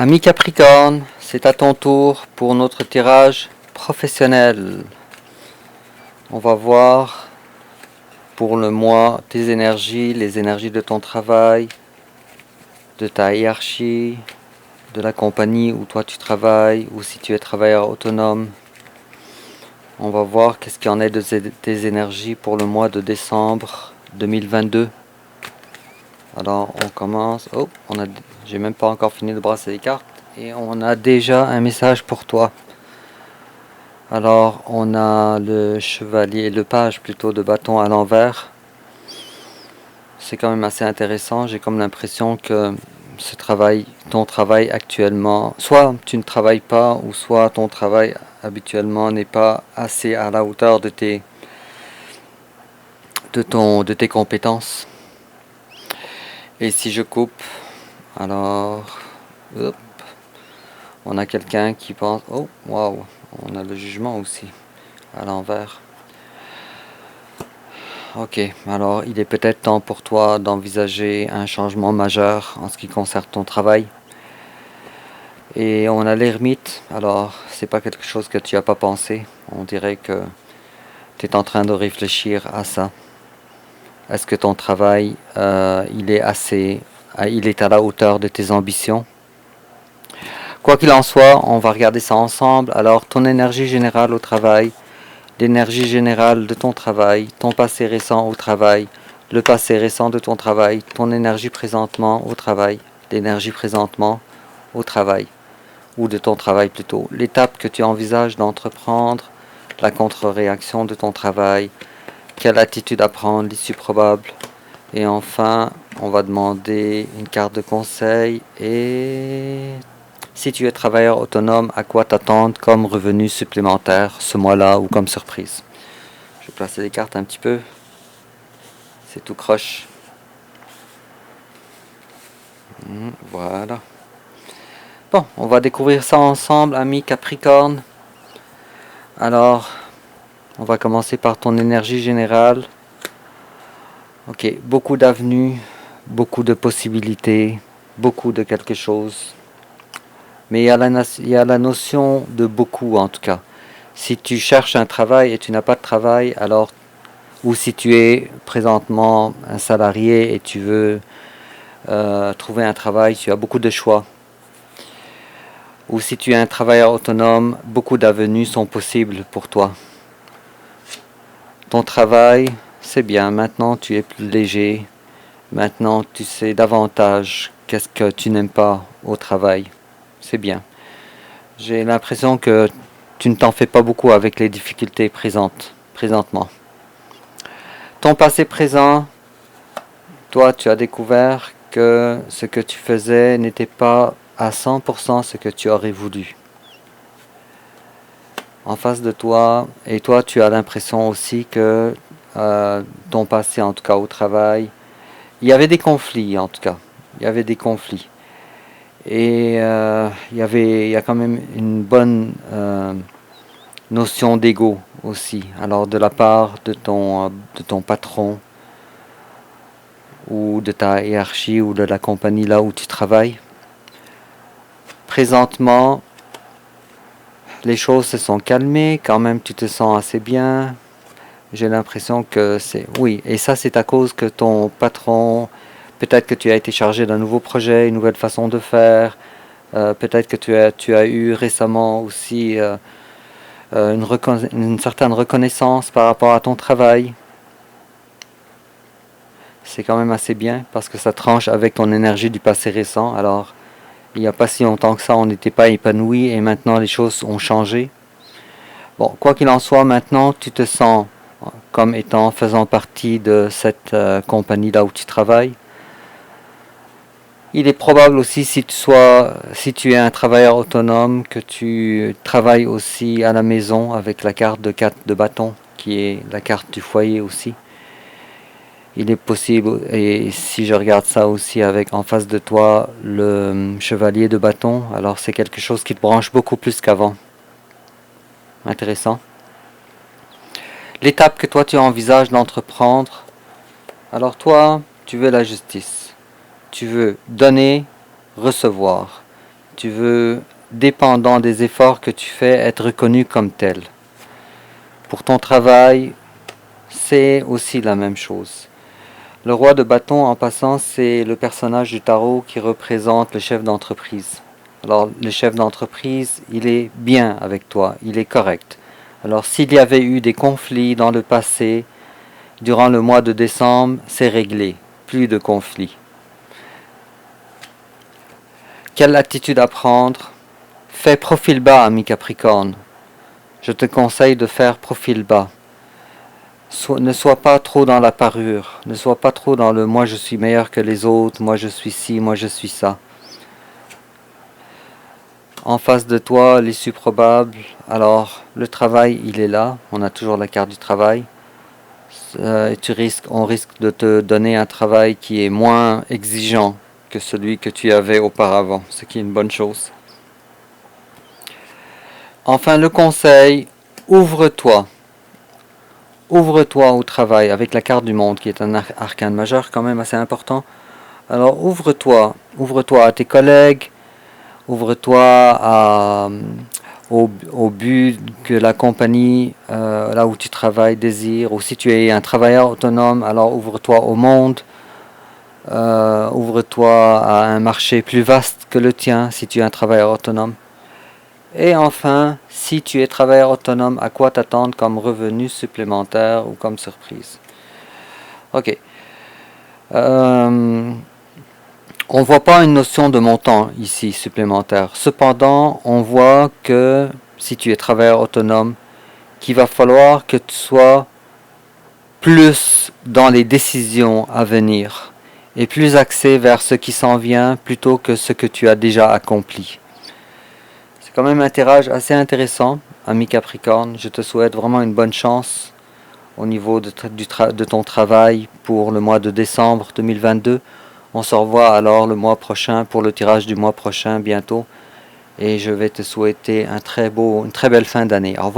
Ami Capricorne, c'est à ton tour pour notre tirage professionnel. On va voir pour le mois tes énergies, les énergies de ton travail, de ta hiérarchie, de la compagnie où toi tu travailles, ou si tu es travailleur autonome. On va voir qu'est-ce qu'il y en est de tes énergies pour le mois de décembre 2022. Alors on commence. Oh, j'ai même pas encore fini de brasser les cartes et on a déjà un message pour toi. Alors on a le chevalier, le page plutôt de bâton à l'envers. C'est quand même assez intéressant. J'ai comme l'impression que ton travail actuellement, soit tu ne travailles pas, ou soit ton travail habituellement n'est pas assez à la hauteur de tes compétences. Et si je coupe, alors, hop, on a quelqu'un qui pense, oh, waouh, on a le jugement aussi à l'envers. Ok, alors il est peut-être temps pour toi d'envisager un changement majeur en ce qui concerne ton travail. Et on a l'ermite, alors c'est pas quelque chose que tu n'as pas pensé. On dirait que tu es en train de réfléchir à ça. Est-ce que ton travail, il est à la hauteur de tes ambitions? Quoi qu'il en soit, on va regarder ça ensemble. Alors, ton énergie générale au travail, l'énergie générale de ton travail, ton passé récent au travail, le passé récent de ton travail, ton énergie présentement au travail, l'énergie présentement au travail, ou de ton travail plutôt, l'étape que tu envisages d'entreprendre, la contre-réaction de ton travail, quelle attitude à prendre, l'issue probable. Et enfin, on va demander une carte de conseil et si tu es travailleur autonome, à quoi t'attendre comme revenu supplémentaire ce mois-là ou comme surprise. Je vais placer les cartes un petit peu. C'est tout croche. Voilà. Bon, on va découvrir ça ensemble, ami Capricorne. Alors, on va commencer par ton énergie générale. Ok, beaucoup d'avenues, beaucoup de possibilités, beaucoup de quelque chose. Mais il y a la notion de beaucoup en tout cas. Si tu cherches un travail et tu n'as pas de travail, alors, ou si tu es présentement un salarié et tu veux trouver un travail, tu as beaucoup de choix. Ou si tu es un travailleur autonome, beaucoup d'avenues sont possibles pour toi. Ton travail, c'est bien, maintenant tu es plus léger, maintenant tu sais davantage qu'est-ce que tu n'aimes pas au travail. C'est bien. J'ai l'impression que tu ne t'en fais pas beaucoup avec les difficultés présentement. Ton passé présent, toi tu as découvert que ce que tu faisais n'était pas à 100% ce que tu aurais voulu. En face de toi, et toi tu as l'impression aussi que ton passé, en tout cas au travail, il y avait des conflits en tout cas. Il y avait des conflits. Et il y a quand même une bonne notion d'ego aussi. Alors de la part de ton patron ou de ta hiérarchie ou de la compagnie là où tu travailles. Présentement, les choses se sont calmées, quand même tu te sens assez bien. J'ai l'impression que c'est... Oui, et ça c'est à cause que ton patron, peut-être que tu as été chargé d'un nouveau projet, une nouvelle façon de faire, peut-être que tu as eu récemment aussi une certaine reconnaissance par rapport à ton travail. C'est quand même assez bien parce que ça tranche avec ton énergie du passé récent. Alors, il n'y a pas si longtemps que ça, on n'était pas épanoui et maintenant les choses ont changé. Bon, quoi qu'il en soit, maintenant tu te sens comme étant faisant partie de cette compagnie-là où tu travailles. Il est probable aussi si tu es un travailleur autonome que tu travailles aussi à la maison avec la carte de 4 de bâton qui est la carte du foyer aussi. Il est possible, et si je regarde ça aussi avec en face de toi le chevalier de bâton, alors c'est quelque chose qui te branche beaucoup plus qu'avant. Intéressant. L'étape que toi tu envisages d'entreprendre, alors toi tu veux la justice. Tu veux donner, recevoir. tu veux, dépendant des efforts que tu fais, être reconnu comme tel. Pour ton travail, c'est aussi la même chose. Le roi de bâton, en passant, c'est le personnage du tarot qui représente le chef d'entreprise. Alors, le chef d'entreprise, il est bien avec toi, il est correct. Alors, s'il y avait eu des conflits dans le passé, durant le mois de décembre, c'est réglé. Plus de conflits. Quelle attitude à prendre? Fais profil bas, ami Capricorne. Je te conseille de faire profil bas. Ne sois pas trop dans la parure. Ne sois pas trop dans le « moi je suis meilleur que les autres, moi je suis ci, moi je suis ça ». En face de toi, l'issue probable. Alors, le travail, il est là. On a toujours la carte du travail. On risque de te donner un travail qui est moins exigeant que celui que tu avais auparavant, ce qui est une bonne chose. Enfin, le conseil, ouvre-toi. Ouvre-toi au travail avec la carte du monde, qui est un arcane majeur quand même assez important. Alors, ouvre-toi à tes collègues, ouvre-toi au but que la compagnie, là où tu travailles, désire. Ou si tu es un travailleur autonome, alors ouvre-toi au monde. Ouvre-toi à un marché plus vaste que le tien si tu es un travailleur autonome. Et enfin, si tu es travailleur autonome, à quoi t'attendre comme revenu supplémentaire ou comme surprise? Ok. On ne voit pas une notion de montant ici supplémentaire. Cependant, on voit que si tu es travailleur autonome, qu'il va falloir que tu sois plus dans les décisions à venir et plus axé vers ce qui s'en vient plutôt que ce que tu as déjà accompli. C'est quand même un tirage assez intéressant, ami Capricorne. Je te souhaite vraiment une bonne chance au niveau de ton travail pour le mois de décembre 2022. On se revoit alors le mois prochain pour le tirage du mois prochain bientôt. Et je vais te souhaiter une très belle fin d'année. Au revoir.